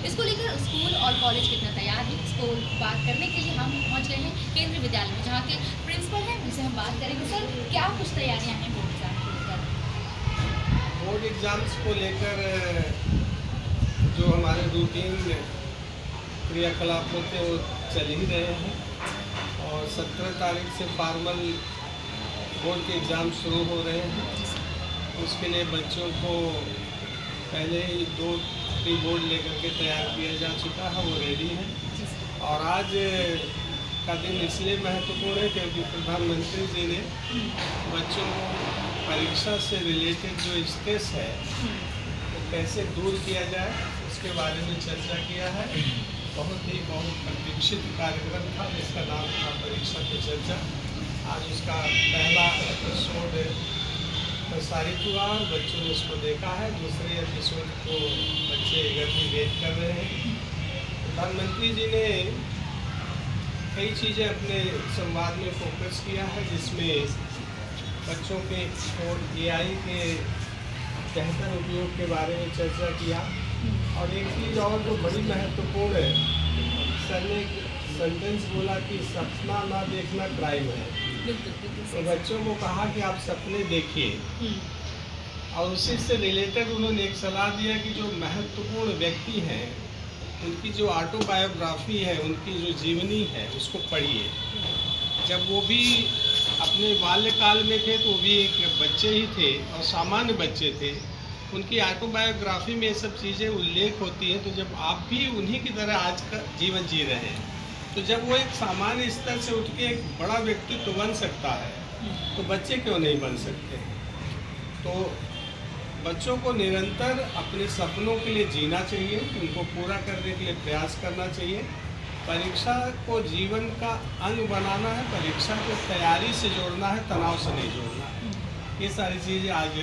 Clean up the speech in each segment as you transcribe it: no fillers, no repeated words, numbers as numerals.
इसको लेकर स्कूल और कॉलेज कितना तैयार है, इसको बात करने के लिए हम पहुंच गए हैं केंद्रीय विद्यालय में, जहाँ के प्रिंसिपल हैं, उनसे हम बात करेंगे। सर, क्या कुछ तैयारियां हैं बोर्ड एग्जाम को लेकर? बोर्ड एग्ज़ाम्स को लेकर जो हमारे रूटीन क्रियाकलाप होते हैं वो चल ही रहे हैं, और 17 तारीख से फॉर्मल बोर्ड के एग्ज़ाम शुरू हो रहे हैं। उसके लिए बच्चों को पहले ही 2 बोर्ड लेकर के तैयार किया जा चुका है, वो रेडी है। और आज का दिन इसलिए महत्वपूर्ण है क्योंकि प्रधानमंत्री जी ने बच्चों को परीक्षा से रिलेटेड जो स्ट्रेस है वो कैसे दूर किया जाए उसके बारे में चर्चा किया है। बहुत प्रतीक्षित कार्यक्रम था जिसका नाम था परीक्षा पे चर्चा। आज उसका पहला एपिसोड प्रसारित हुआ और बच्चों ने उसको देखा है। दूसरे एपिसोड को बच्चे eagerly वेट कर रहे हैं। प्रधानमंत्री जी ने कई चीज़ें अपने संवाद में फोकस किया है, जिसमें बच्चों के और AI के बेहतर उपयोग के बारे में चर्चा किया। और एक चीज़ और जो बड़ी महत्वपूर्ण है, सर ने एक सेंटेंस बोला कि सपना ना देखना क्राइम है। तो बच्चों को कहा कि आप सपने देखिए, और उसी से रिलेटेड उन्होंने एक सलाह दिया कि जो महत्वपूर्ण व्यक्ति हैं उनकी जो ऑटोबायोग्राफी है, उनकी जो जीवनी है, उसको पढ़िए। जब वो भी अपने बाल्यकाल में थे तो वो भी एक बच्चे ही थे और सामान्य बच्चे थे। उनकी ऑटोबायोग्राफी में ये सब चीज़ें उल्लेख होती हैं। तो जब आप भी उन्हीं की तरह आज का जीवन जी रहे हैं, तो जब वो एक सामान्य स्तर से उठ के एक बड़ा व्यक्तित्व बन सकता है, तो बच्चे क्यों नहीं बन सकते हैं? तो बच्चों को निरंतर अपने सपनों के लिए जीना चाहिए, उनको पूरा करने के लिए प्रयास करना चाहिए। परीक्षा को जीवन का अंग बनाना है, परीक्षा को तैयारी से जोड़ना है, तनाव से नहीं जोड़ना है। ये सारी चीज़ें आज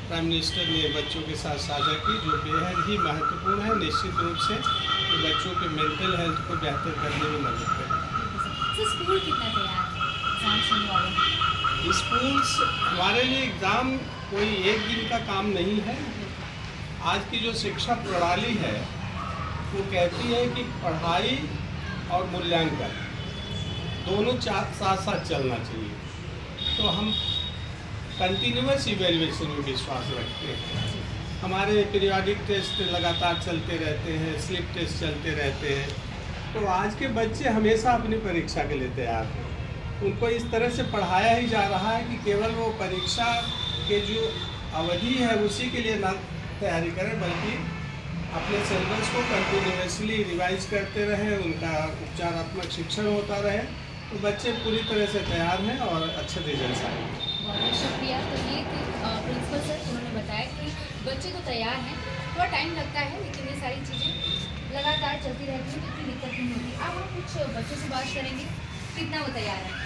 प्राइम मिनिस्टर ने बच्चों के साथ साझा की, जो बेहद ही महत्वपूर्ण है। निश्चित रूप से ये बच्चों के मेंटल हेल्थ को बेहतर करने में मदद करेगा। सर, स्कूल कितना तैयार है एग्जाम सुनने वाले? स्कूल्स हमारे लिए एग्ज़ाम कोई एक दिन का काम नहीं है। आज की जो शिक्षा प्रणाली है वो कहती है कि पढ़ाई और मूल्यांकन दोनों साथ साथ चलना चाहिए। तो हम कंटिन्यूअस इवैल्यूएशन में विश्वास रखते हैं। हमारे पीरियोडिक टेस्ट लगातार चलते रहते हैं, स्लिप टेस्ट चलते रहते हैं। तो आज के बच्चे हमेशा अपनी परीक्षा के लिए तैयार हैं। उनको इस तरह से पढ़ाया ही जा रहा है कि केवल वो परीक्षा के जो अवधि है उसी के लिए ना तैयारी करें, बल्कि अपने सिलेबस को कंटिन्यूसली रिवाइज करते रहें, उनका उपचारात्मक शिक्षण होता रहे, तो बच्चे पूरी तरह से तैयार हैं और अच्छे रिजल्ट आएंगे। बहुत शुक्रिया। तो ये थे प्रिंसिपल सर, उन्होंने बताया कि बच्चे तो तैयार हैं, थोड़ा टाइम लगता है, लेकिन ये सारी चीज़ें लगातार चलती रहती हैं, इतनी दिक्कत नहीं होती। अब हम कुछ बच्चों से बात करेंगे, कितना वो तैयार है।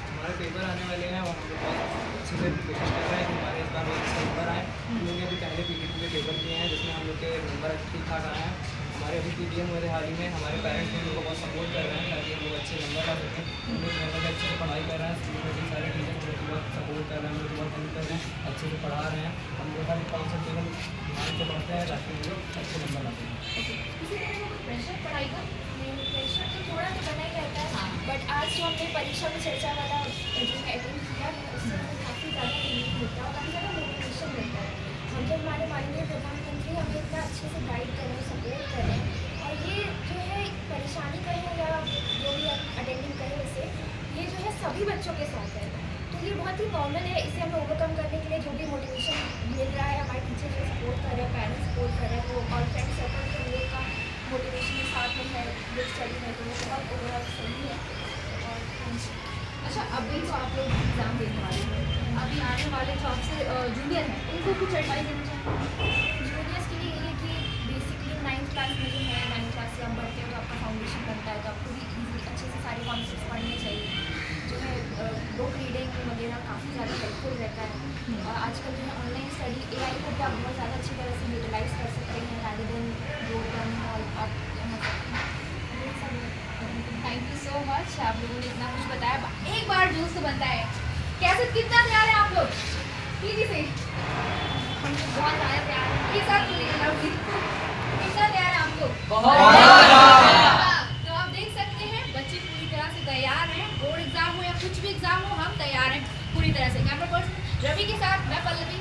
हमारे पेपर आने वाले हैं और हम लोग बहुत अच्छे से कोशिश कर रहे हैं कि हमारे इस बार बहुत अच्छे नंबर आए। हम लोग ने अभी पहले PTT के पेपर किए हैं जिसमें हम लोग के नंबर ठीक ठाक आए हैं। हमारे अभी PTM हुए थे हाल ही में, हमारे पेरेंट्स हम लोग को बहुत सपोर्ट कर रहे हैं ताकि हम लोग अच्छे नंबर ला सकें। हम लोग घर में अच्छे से पढ़ाई कर रहे हैं, स्कूल में भी सारे टीचर हम लोग बहुत सपोर्ट कर रहे हैं, हम लोग बहुत हेल्प कर रहे हैं, अच्छे से पढ़ा रहे हैं। हम लोग हर कॉन्सेप्ट ध्यान से पढ़ते हैं ताकि हम लोग अच्छे नंबर ला सकें। किसी तरह का प्रेशर पढ़ाई का? प्रेशर तो थोड़ा तो बना ही रहता है। हाँ। बट आज जो हमने परीक्षा में चर्चा वाला जो है अटेंड किया है उससे हमें काफ़ी ज़्यादा रिलीफ मिलता है और काफ़ी ज़्यादा मोटिवेशन मिलता है। हम जब हमारे माननीय प्रधानमंत्री हमें इतना अच्छे से गाइड कर रहे हैं, सपोर्ट कर रहे हैं, और ये जो है परेशानी कहें या जो भी अटेंडिंग करें इसे, ये जो है सभी बच्चों के साथ है। तो ये बहुत ही नॉर्मल है। इसे हमें ओवरकम करने के लिए जो भी मोटिवेशन मिल रहा है, हमारे टीचर जो सपोर्ट कर रहे हैं, पेरेंट्स सपोर्ट कर रहे हैं, वो और फ्रेंड सर्कल के लोग का मोटिवेशन के साथ में है, बुक स्टडी है, तो वो बहुत ओवरऑल सही है। और अच्छा, अभी तो आप लोग एग्ज़ाम देने वाले हैं, अभी आने वाले जो आपसे जूनियर हैं उनको कुछ एडवाइस देना चाहेंगे? जूनियर्स के लिए ये है कि बेसिकली 9th क्लास में जो है, 9th क्लास से हम बढ़ते हैं तो आपका फाउंडेशन बनता है, तो आपको भी ईजी अच्छे से सारे कॉन्सेप्ट्स पढ़ने चाहिए। जो है बुक रीडिंग वगैरह काफ़ी ज़्यादा हेल्पफुल रहता है। और आजकल जो है ऑनलाइन स्टडी AI को भी आप बहुत ज़्यादा अच्छी तरह से यूटिलाइज कर सकते हैं rather than जो और आप ये सब थैंक यू सो मच, आप लोगों ने इतना कुछ बताया। एक बार जूस तो बनता है। कैसे, कितना तैयार है आप लोग? टीवी से हम बहुत ज़्यादा प्यार ये सब तो आप देख सकते हैं बच्चे पूरी तरह से तैयार हैं। बोर्ड एग्जाम हो या कुछ भी एग्जाम हो, हम तैयार हैं पूरी तरह से। कैमरा पर्सन रवि के साथ मैं पल्लवी।